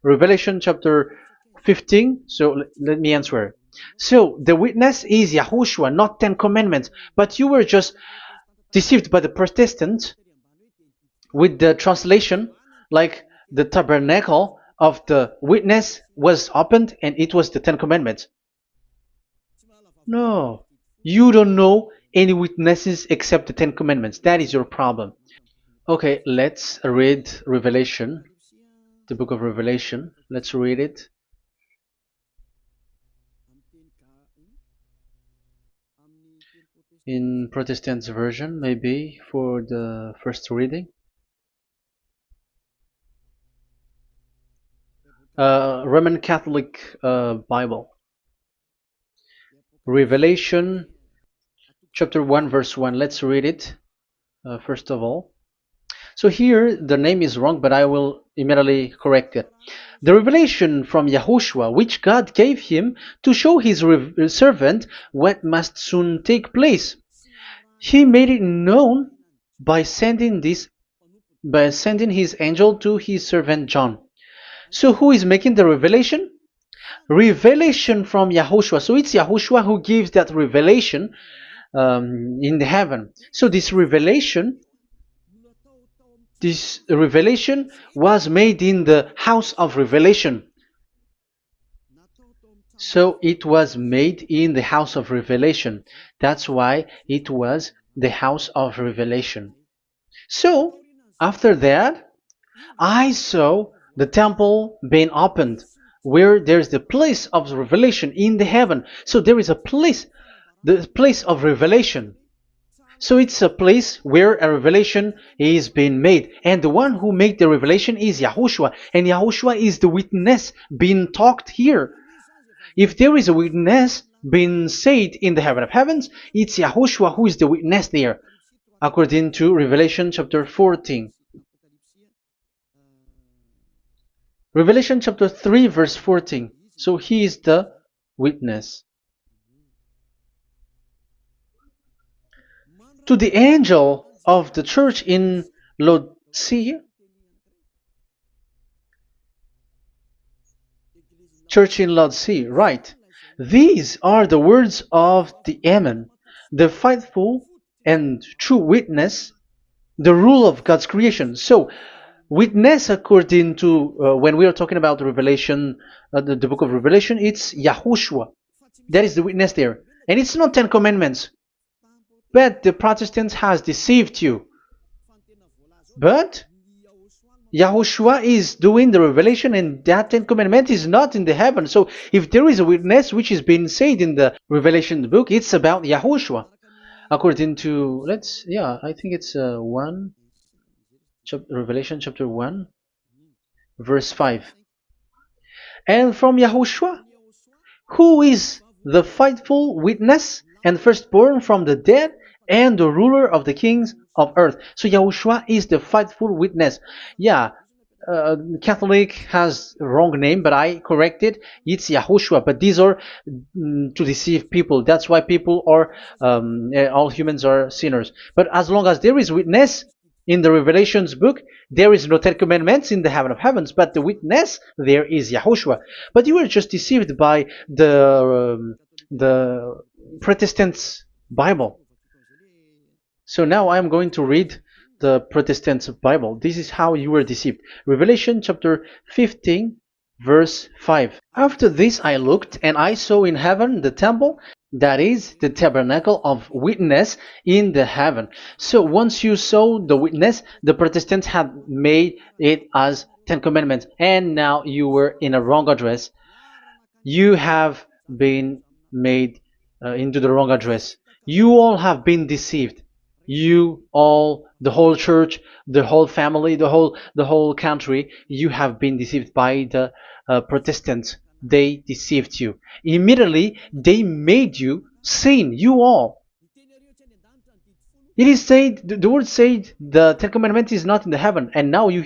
Revelation chapter 15, so let me answer. So the witness is YAHOSHUAH, not Ten Commandments, but you were just deceived by the Protestants with the translation, like the tabernacle of the witness was opened and it was the Ten Commandments. No, you don't know any witnesses except the Ten Commandments. That is your problem. Okay, let's read Revelation, the book of Revelation. Let's read it. In Protestant version, maybe for the first reading. Roman Catholic Bible. Revelation chapter 1 verse 1. Let's read it first of all. So here the name is wrong, but I will immediately correct it. The revelation from YAHOSHUAH, which God gave him to show his servant what must soon take place. He made it known by sending his angel to his servant John. So who is making the revelation? Revelation from YAHOSHUAH. So it's YAHOSHUAH who gives that revelation in the heaven. So this revelation was made in the house of revelation. So it was made in the house of revelation. That's why it was the house of revelation. So, after that, I saw the temple being opened, where there's the place of revelation in the heaven. So there is a place, the place of revelation. So it's a place where a revelation is being made. And the one who made the revelation is YAHOSHUAH. And YAHOSHUAH is the witness being talked here. If there is a witness being said in the heaven of heavens, it's YAHOSHUAH who is the witness there, according to Revelation chapter 14. Revelation chapter 3 verse 14. So he is the witness. To the angel of the church in Laodicea, church in Laodicea, right. These are the words of the Amen, the faithful and true witness, the rule of God's creation. So, witness according to, when we are talking about the Revelation, the book of Revelation, it's YAHOSHUAH. That is the witness there. And it's not 10 Commandments. But the Protestants has deceived you. But YAHOSHUAH is doing the revelation, and that 10 Commandment is not in the heaven. So if there is a witness which is being said in the Revelation book, it's about YAHOSHUAH. According to, I think it's Revelation chapter 1, verse 5. And from YAHOSHUAH, who is the faithful witness and firstborn from the dead and the ruler of the kings of earth. So YAHOSHUAH is the faithful witness. Yeah, Catholic has wrong name, but I corrected. It's YAHOSHUAH. But these are to deceive people. That's why people are, all humans are sinners. But as long as there is witness in the Revelations book, there is no 10 Commandments in the heaven of heavens, but the witness there is YAHOSHUAH. But you were just deceived by the Protestants' Bible. So now I am going to read the Protestants' Bible. This is how you were deceived. Revelation chapter 15, verse 5. After this I looked, and I saw in heaven the temple, that is the tabernacle of witness in the heaven. So once you saw the witness, the Protestants had made it as 10 Commandments, and now you were in a wrong address. You have been made into the wrong address. You all have been deceived. You all, the whole church, the whole family, the whole country, you have been deceived by the Protestants. They deceived you. Immediately, they made you sin, you all. It is said, the word said, the 10 Commandments is not in the heaven. And now you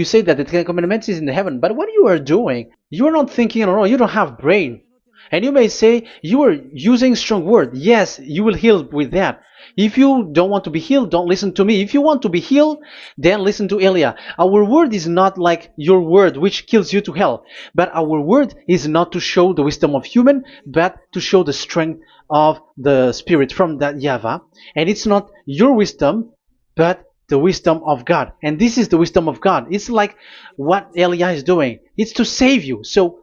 say that the 10 Commandments is in the heaven. But what you are doing, you are not thinking at all. You don't have brain. And you may say, you are using strong word. Yes, you will heal with that. If you don't want to be healed, don't listen to me. If you want to be healed, then listen to Elia. Our word is not like your word, which kills you to hell. But our word is not to show the wisdom of human, but to show the strength of the Spirit from that YAHVAH. And it's not your wisdom, but the wisdom of God. And this is the wisdom of God. It's like what Elia is doing. It's to save you. So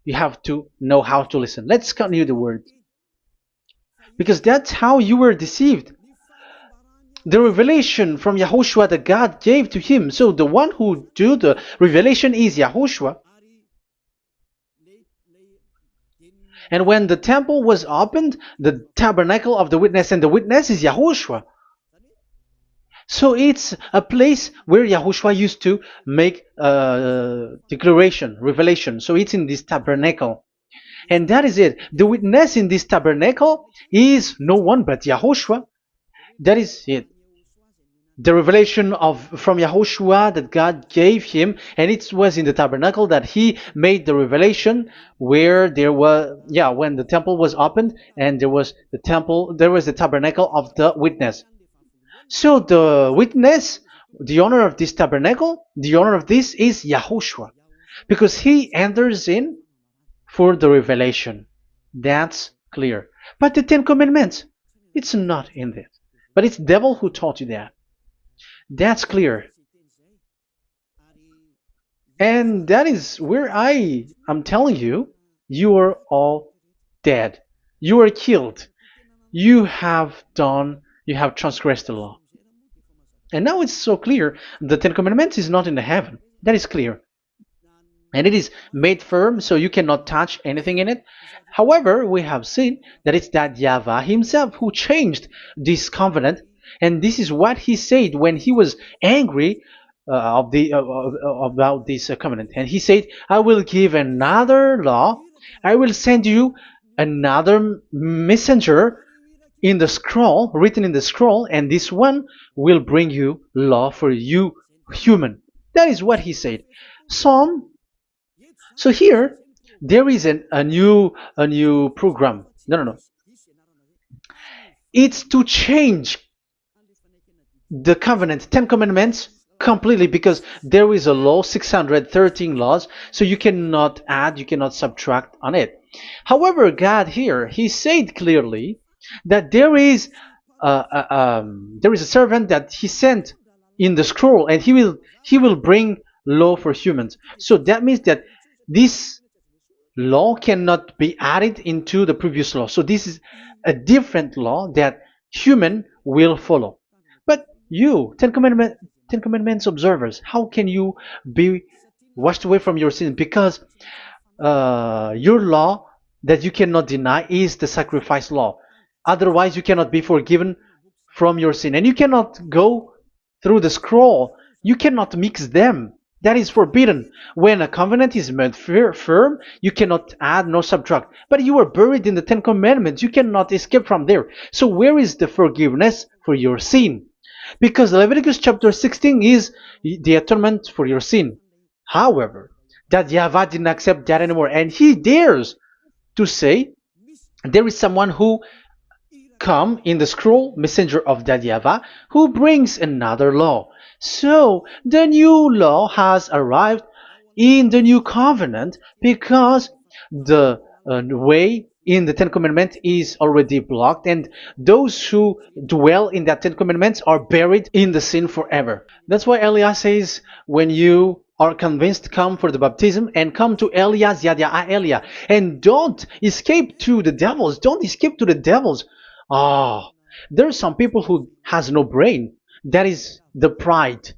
you have to know how to listen. Let's continue the word. Because that's how you were deceived. The revelation from YAHOSHUAH that God gave to him. So the one who do the revelation is YAHOSHUAH. And when the temple was opened, the tabernacle of the witness, and the witness is YAHOSHUAH. So it's a place where YAHOSHUAH used to make declaration, revelation. So it's in this tabernacle. And that is it. The witness in this tabernacle is no one but YAHOSHUAH. That is it. The revelation from YAHOSHUAH that God gave him, and it was in the tabernacle that he made the revelation, where there was, when the temple was opened, and there was the tabernacle of the witness. So the witness, the owner of this tabernacle, the owner of this is YAHOSHUAH, because he enters in for the revelation. That's clear. But the 10 Commandments, it's not in it. But it's devil who taught you that. That's clear. And that is where I'm telling you, you are all dead. You are killed. You have done You have transgressed the law. And now it's so clear. The Ten Commandments is not in the heaven. That is clear. And it is made firm, so you cannot touch anything in it. However, we have seen that it's that YAHVAH himself who changed this covenant, and this is what he said when he was angry about this covenant. And he said, "I will give another law. I will send you another messenger in the scroll, written in the scroll, and this one will bring you law for you, human." That is what he said. Psalm so here there is a new program. No. It's to change the covenant, Ten Commandments completely, because there is a law, 613 laws, so you cannot add, you cannot subtract on it. However, God here, He said clearly that there is a servant that He sent in the scroll, and He will bring law for humans. So that means that this law cannot be added into the previous law. So this is a different law that human will follow. But you, Ten Commandments observers, how can you be washed away from your sins? Because your law that you cannot deny is the sacrifice law. Otherwise, you cannot be forgiven from your sin. And you cannot go through the scroll. You cannot mix them. That is forbidden. When a covenant is made firm, you cannot add nor subtract. But you are buried in the Ten Commandments. You cannot escape from there. So where is the forgiveness for your sin? Because Leviticus chapter 16 is the atonement for your sin. However, that YAHVAH didn't accept that anymore. And he dares to say there is someone who come in the scroll, messenger of that YAHVAH, who brings another law. So the new law has arrived in the new covenant because the way in the Ten Commandments is already blocked, and those who dwell in that Ten Commandments are buried in the sin forever. That's why Elias says, when you are convinced, come for the baptism and come to Elias, Yada Elia, and don't escape to the devils. Don't escape to the devils. Ah, there are some people who has no brain. That is the pride.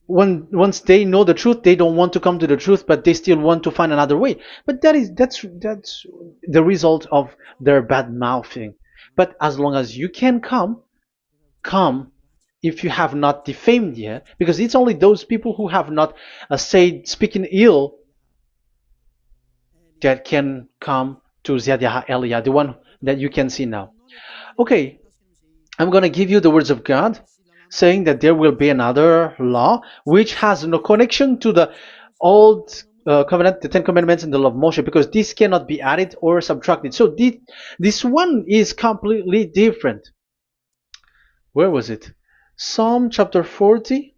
Once they know the truth, they don't want to come to the truth, but they still want to find another way. But that's the result of their bad mouthing. But as long as you can come if you have not defamed yet, because it's only those people who have not said speaking ill that can come to Ziyadah Elia, the one that you can see now. Okay, I'm going to give you the words of God saying that there will be another law which has no connection to the old covenant, the Ten Commandments and the law of Moshe, because this cannot be added or subtracted. So this one is completely different. Where was it? Psalm chapter 40.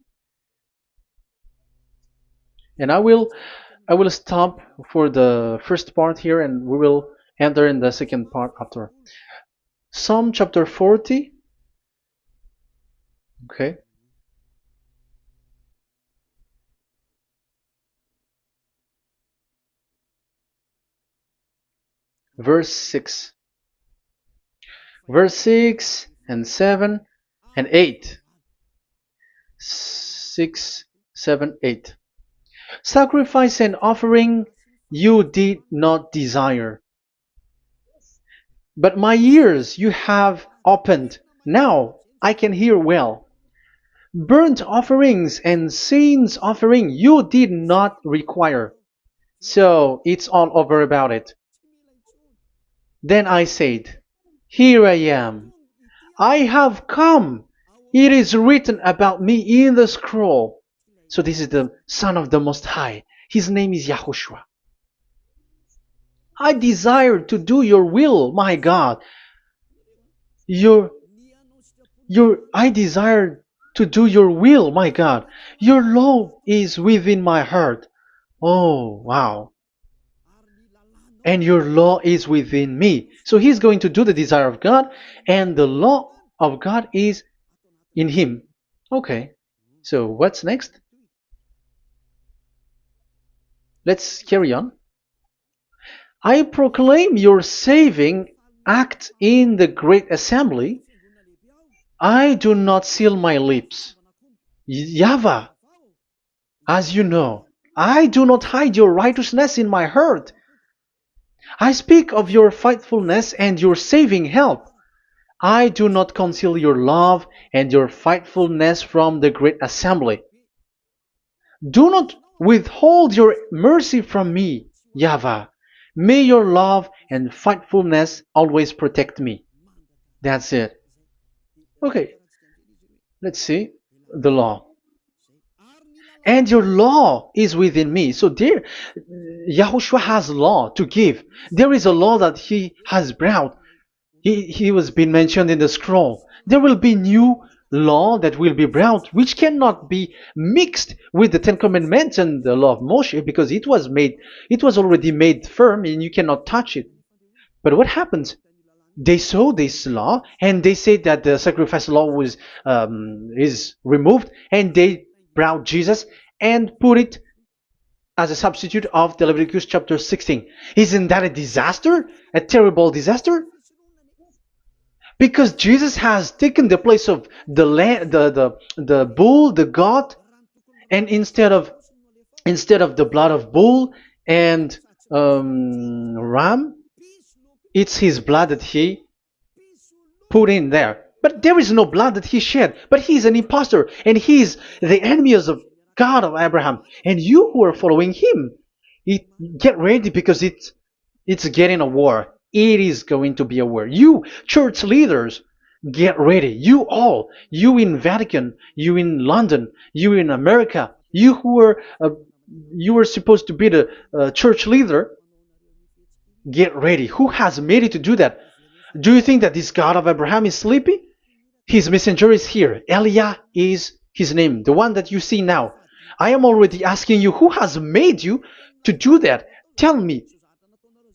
And I will stop for the first part here, and we will enter in the second part after. Psalm chapter 40. Okay. Verse 6. Verse 6 and 7 and 8. 6, 7, 8. Sacrifice and offering you did not desire, but my ears you have opened. Now I can hear well. Burnt offerings and sins offering you did not require. So it's all over about it. Then I said, here I am. I have come. It is written about me in the scroll. So this is the Son of the Most High. His name is YAHOSHUAH. I desire to do your will, my God. I desire to do your will, my God. Your law is within my heart. Oh, wow. And your law is within me. So he's going to do the desire of God, and the law of God is in him. Okay. So what's next? Let's carry on. I proclaim your saving act in the great assembly, I do not seal my lips. YAHVAH, as you know, I do not hide your righteousness in my heart. I speak of your faithfulness and your saving help. I do not conceal your love and your faithfulness from the great assembly. Do not withhold your mercy from me, YAHVAH. May your love and faithfulness always protect me. That's it. Okay, let's see the law. And your law is within me. So there, Yahushua has law to give. There is a law that he has brought. He was being mentioned in the scroll. There will be new law that will be brought, which cannot be mixed with the Ten Commandments and the law of Moshe, because it was already made firm, and you cannot touch it. But what happens? They saw this law, and they said that the sacrifice law is removed, and they brought Jesus and put it as a substitute of the Leviticus chapter 16. Isn't that a disaster? A terrible disaster? Because Jesus has taken the place of the bull, the goat, and instead of the blood of bull and ram, it's his blood that he put in there. But there is no blood that he shed. But he is an impostor, and he is the enemy of God of Abraham. And you who are following him, get ready, because it's getting a war. It is going to be a war. You church leaders, get ready. You all, you in Vatican, you in London, you in America, you who are supposed to be the church leader, get ready. Who has made it to do that? Do you think that this God of Abraham is sleepy? His messenger is here. Eliah is his name, the one that you see now. I am already asking you, who has made you to do that? Tell me,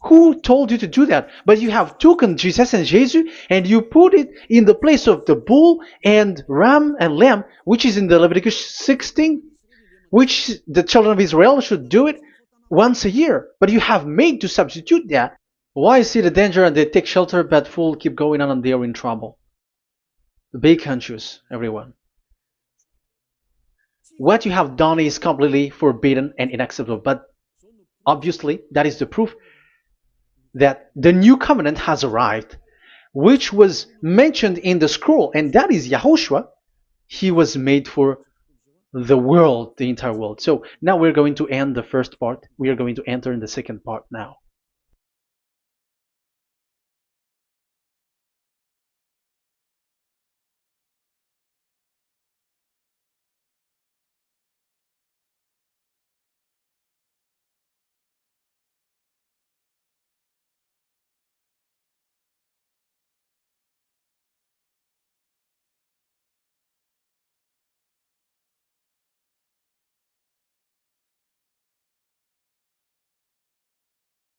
who told you to do that? But you have taken Jesus and Jesus, and you put it in the place of the bull and ram and lamb, which is in the Leviticus 16, which the children of Israel should do it once a year. But you have made to substitute that. Why see the danger and they take shelter, but fool keep going on and they are in trouble? Be conscious, everyone. What you have done is completely forbidden and unacceptable. But obviously, that is the proof that the new covenant has arrived, which was mentioned in the scroll, and that is YAHOSHUAH. He was made for the world, the entire world. So now we're going to end the first part. We are going to enter in the second part now.